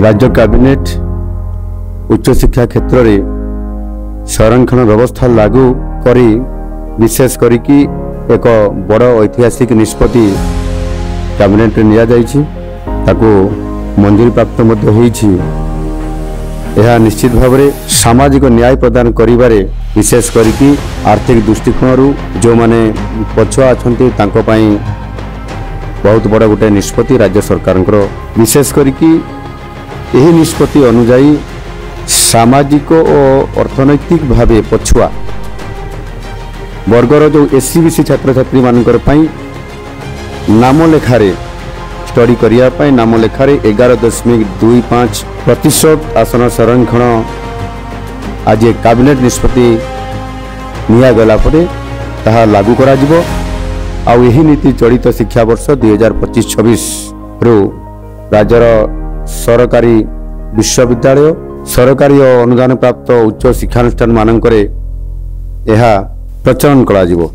राज्य कैबिनेट उच्च शिक्षा क्षेत्र में संरक्षण व्यवस्था लागू करी विशेष करिकी एक बड़ ऐतिहासिक निष्पत्ति कैबिनेट निया जाइछि ताको मंजूरी प्राप्त मध्य होइछि। यह निश्चित भाव में सामाजिक न्याय प्रदान करिबारे विशेष करिकी आर्थिक दृष्टिकोण जो माने पछुआ अछंती तांको पई बहुत बड़ गोटे निष्पत्ति राज्य सरकार विशेष करिकी यही निष्पत्ति अनुजाई सामाजिक और अर्थनैतिक भावे पछुआ वर्गर जो एससीबीसी छात्र छात्री मानकर पई नाम लेखारे स्टडी करिया पई नाम लेखारे 11.25% आसन संरक्षण आज कैबिनेट निष्पत्ति निया गला परे ताहा लागू करा जिवो। आ यही नीति चलित शिक्षा वर्ष 2025-26 रु राज्यर सरकारी विश्वविद्यालय सरकारी और अनुदान प्राप्त उच्च शिक्षानुष्ठान मानकरे यह प्रचलन करा जिवो।